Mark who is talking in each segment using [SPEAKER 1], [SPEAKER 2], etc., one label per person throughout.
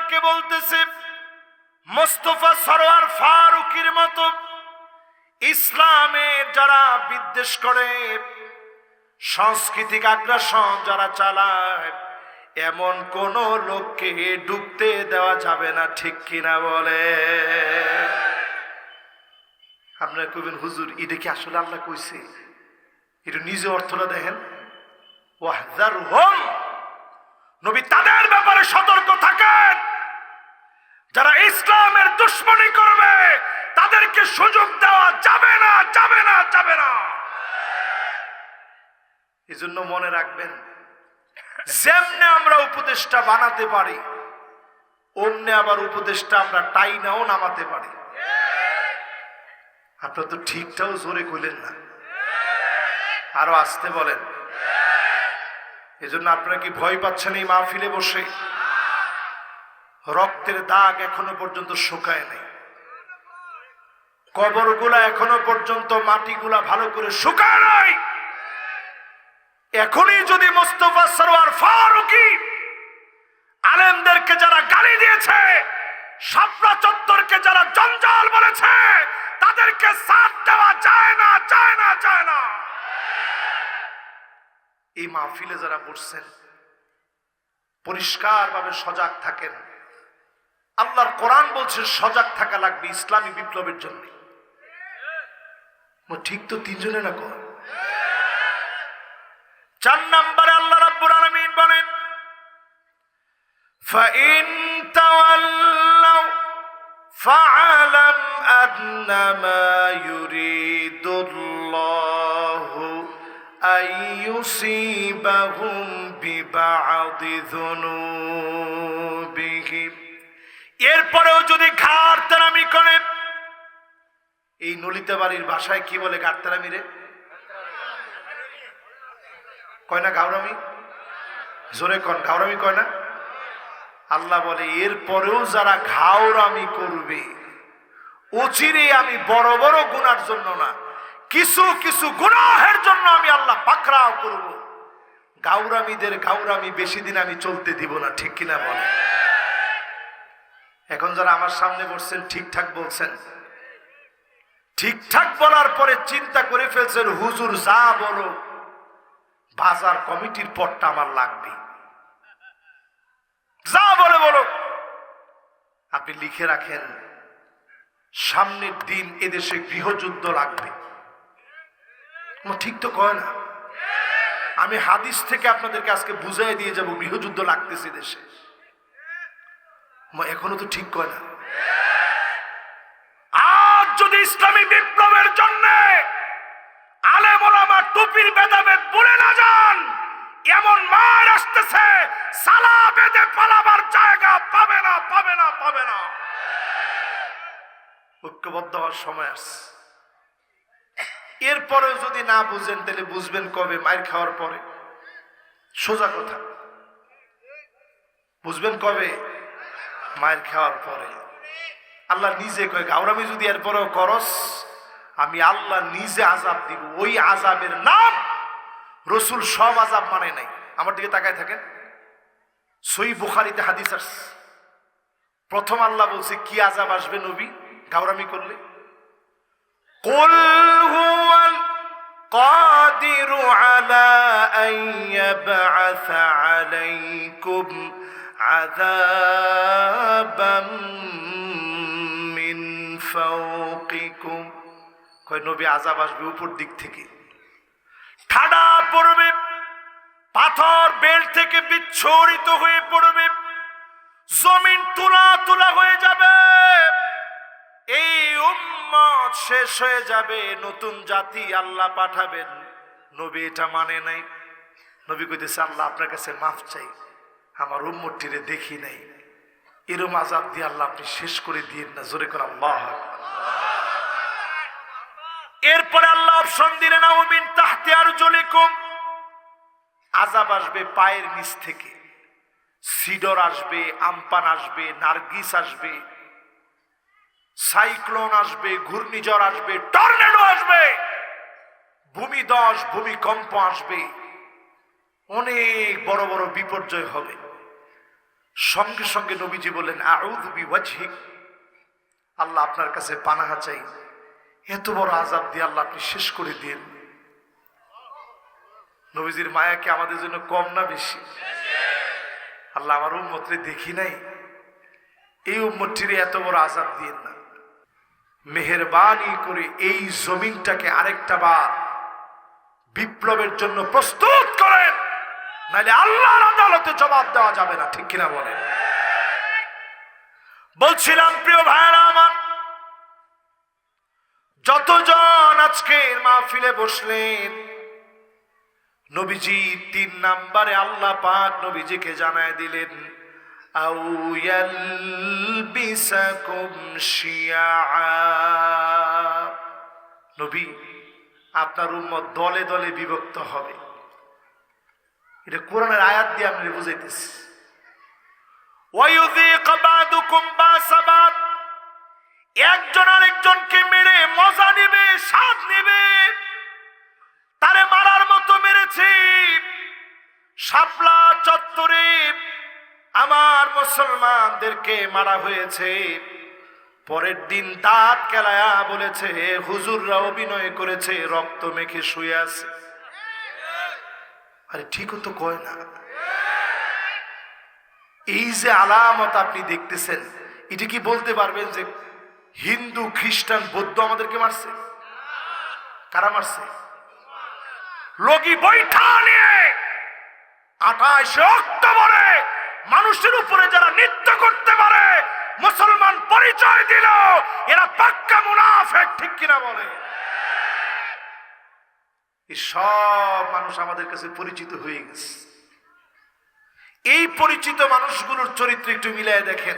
[SPEAKER 1] আমাদেরকে বলতেছে, মোস্তফা সরোয়ার ফারুকীর মতো ইসলামের যারা বিদ্বেষ করে, সাংস্কৃতিক আগ্রাসন যারা চালায়, এমন কোন লোককে ঢুকতে দেওয়া যাবে না। ঠিক কিনা বলে? আপনারা কইবেন, হুজুর এটা কি আসলে আল্লাহ কইছে? এটা নিজে অর্থটা দেখেন। ওয়াহযারহুম, নবী তাদের ব্যাপারে সতর্ক থাকেন যারা ইসলামের দুশমনী করবে, তাদেরকে সুযোগ দেওয়া যাবে না, যাবে না, যাবে না। এজন্য মনে রাখবেন, যেমনে আমরা উপদেষ্টা বানাতে পারি, অমনে আবার উপদেষ্টা আমরা টাইনাও নামাতে পারি। আপনারা তো ঠিকটাও জোরে কইলেন না, আরো আসতে বলেন। এজন্য আপনারা কি ভয় পাচ্ছেন এই মাহফিলে বসে? রক্তের দাগ এখনো পর্যন্ত শুকায় নাই, কবরগুলা এখনো পর্যন্ত মাটিগুলা ভালো করে শুকায় নাই। এখনই যদি মোস্তফা সরোয়ার ফারুকী আলেমদেরকে যারা গালি দিয়েছে, শাপলা চত্বরকে যারা জঞ্জাল বলেছে, তাদেরকে সাথ দেওয়া যায় না, যায় না, যায় না। এই মাহফিলে যারা বসছেন, পরিষ্কার ভাবে সজাগ থাকেন। আল্লাহর কোরআন বলছে সজাগ থাকা লাগবে ইসলামী বিপ্লবের জন্য। ঠিক তো তিনজনে না কর। 4 নম্বরে আল্লাহ রাব্বুল আলামিন বলেন, ফাইন তাওয়াল্লাউ ফাআলাম আন্নামা ইউরিদুল্লাহু আইয়ুসিবাহুম বিবা'দি যুনুবিহিম। এরপরেও যদি ঘাড়তেরামি করে, এই নলিতা বাড়ির ভাষায় কি বলে ঘাড়তেরামি রে? কয় না গাওরামি? জোরে কন, গাওরামি কয় না? আল্লাহ বলে, এরপরেও যারা ঘাওরামি করবে, অচিরে আমি বড় বড় গুনার জন্য না, কিছু কিছু গুনাহের জন্য আমি আল্লাহ পাকড়াও করব। গাওরামিদের গাওরামি বেশি দিন আমি চলতে দিব না। ঠিক কিনা বলে? এখন যারা আমার সামনে বসছেন ঠিকঠাক বলছেন, ঠিকঠাক বলার পরে চিন্তা করে ফেলছেন, হুজুর যা বলো বাজার কমিটির পদটা আমার লাগবে, যা বলে বলো। আপনি লিখে রাখেন, সামনের দিন এদেশে গৃহযুদ্ধ লাগবে। ঠিক তো কয় না? আমি হাদিস থেকে আপনাদেরকে আজকে বুঝাই দিয়ে যাব, গৃহযুদ্ধ লাগতেছে দেশে। এখনো তো ঠিক কয় না? আজ যদি ইসলামী বিপ্লবের জন্য আলেম ওলামা টুপির ভেদাভেদ ভুলে না যান, এমন মার আসতেছে, সালা বেঁধে পালাবার জায়গা পাবে না, পাবে না, পাবে না। ঐক্যবদ্ধ হওয়ার সময় আসছে। এরপরেও যদি না বুঝেন, তাহলে বুঝবেন কবে? মাইর খাওয়ার পরে। সোজা কথা, বুঝবেন কবে? মায়ের খাওয়ার পরে। আল্লাহ নিজে কয়, গাওরামি যদি এরপরেও করস, আমি আল্লাহ নিজে আযাব দিব। ওই আযাবের নাম রসুল সব আযাব মানে নাই। আমার দিকে তাকায় থাকেন, সহিহ বুখারীতে হাদিস আছে। প্রথম আল্লাহ বলছে কি আযাব আসবে নবী গাওরামি করলে। কুল হুয়াল কাদিরু আলা আন ইয়াবআসা আলাইকুম আযাবাম মিন ফাওকিকুম। কয় নবী আযাব আসবে উপর দিক থেকে, ঠাডা পড়বে, পাথর বেল থেকে বিচ্ছুরিত হয়ে পড়বে, জমিন তুলা তুলা হয়ে যাবে, এই উম্মত শেষ হয়ে যাবে, নতুন জাতি আল্লাহ পাঠাবেন। নবী এটা মানে নাই। নবী কইতেছে, আল্লাহ আপনার কাছে মাফ চাই, আমার উম্মতটিরে দেখি নাই, এরম আযাব দিয়ে আল্লাহ আপনি শেষ করে দিয়েন না। জোরে করে আল্লাহু আকবার। এরপরে আল্লাহ অপশন দিলেন, আও মিন তাহতি আরজুলিকুম, আযাব আসবে পায়ের নিচ থেকে, সিডর আসবে, আমপান আসবে, নার্গিস আসবে, সাইক্লোন আসবে, ঘূর্ণিঝড় আসবে, টর্নেডো আসবে, ভূমিধস ভূমিকম্প আসবে, অনেক বড় বড় বিপর্যয় হবে। সঙ্গে সঙ্গে নবীজি বললেন আউযু বিওয়াজহিক, আল্লাহ আপনার কাছে পানাহা চাই, এত বড় আযাব দিয়ে আল্লাহ আপনি শেষ করে দিন। নবীজির মায়া কি আমাদের জন্য কম না বেশি? আল্লাহ আমার উম্মতরে দেখি নাই, এই উম্মতটিরে এত বড় আযাব দিন না, মেহেরবানি করে এই জমিনটাকে আরেকটা বার বিপ্লবের জন্য প্রস্তুত করেন, নাহলে আল্লাহর আদালতে জবাব দেওয়া যাবে না। ঠিক কিনা বলেন? বলছিলাম প্রিয় ভাইরা আমার, যতজন আজকের মাহফিলে বসলেন, নবীজি 3 নম্বরে আল্লাহ পাক নবীজিকে জানায় দিলেন আউ ইয়ালবিসাকুম শিয়া। নবী, আপনার উম্মত দলে দলে বিভক্ত হবে। এটা কোরআনের আয়াত দিয়ে আমি বুঝাইতেছি। ওয়ায়ুযীক বা'দুকুম বা'সা বা'দ, একজন আরেকজনকে মেরে মজা নেবে, স্বাদ নেবে। তারে মারার মতো মেরেছে শাপলা চত্বরে আমার মুসলমানদেরকে মারা হয়েছে। পরের দিন দাঁত কেলায়া বলেছে হুজুররা অভিনয় করেছে, রক্ত মেখে শুয়ে আছে। আরে ঠিকও তো কয় না। এই যে আলামত আপনি দেখতেছেন, এটা কি বলতে পারবেন যে হিন্দু খ্রিস্টান বৌদ্ধ আমাদেরকে মারছে? কারা মারছে? লগি বৈঠা নিয়ে 28 অক্টোবরে মানুষের উপরে যারা নৃত্য করতে পারে, মুসলমান পরিচয় দিল, এরা পাক্কা মুনাফিক। ঠিক কিনা বলে? এই সব মানুষ আমাদের কাছে পরিচিত হয়ে গেছে। এই পরিচিত মানুষগুলোর চরিত্র একটু মিলাই দেখেন।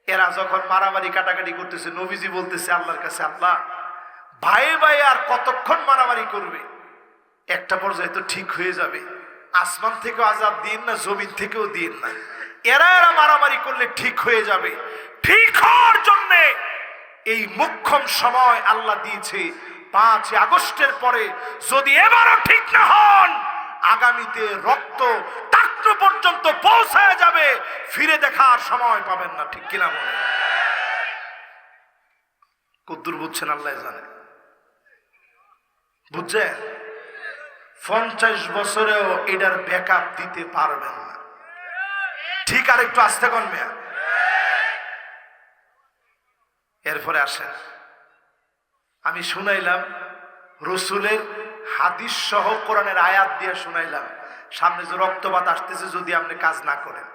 [SPEAKER 1] এরা যখন মারামারি কাটাকাটি করতেছে, নবীজি বলতেছে আল্লাহর কাছে, আল্লাহ ভাই ভাই আর কতক্ষণ মারামারি করবে? একটা পর্যায়ে তো ঠিক হয়ে যাবে, আসমান থেকেও আযাব দিন না, জমিন থেকেও দিন না, এরা মারামারি করলে ঠিক হয়ে যাবে। ঠিক হওয়ার জন্য এই মুখ্যম সময় আল্লাহ দিয়েছে 5 আগস্টের পরে। যদি এবারও ঠিক না হন, আগামীতে রক্ত টাকনো পর্যন্ত পৌঁছায় যাবে, ফিরে দেখার সময় পাবেন না। ঠিক কিনা বলে? কদ্দুর বুঝছেন আল্লাহ জানে। বুঝছেন? 50 বছরেও এটার ব্যাকআপ দিতে পারবেন না। ঠিক, আর একটু আস্তে কোন মেয়া। এরপরে আসেন, আমি শুনাইলাম রসুলের হাদিস সহ কোরআনের আয়াত দিয়ে শুনাইলাম, সামনে যে রক্তপাত আসতেছে যদি আপনি কাজ না করেন।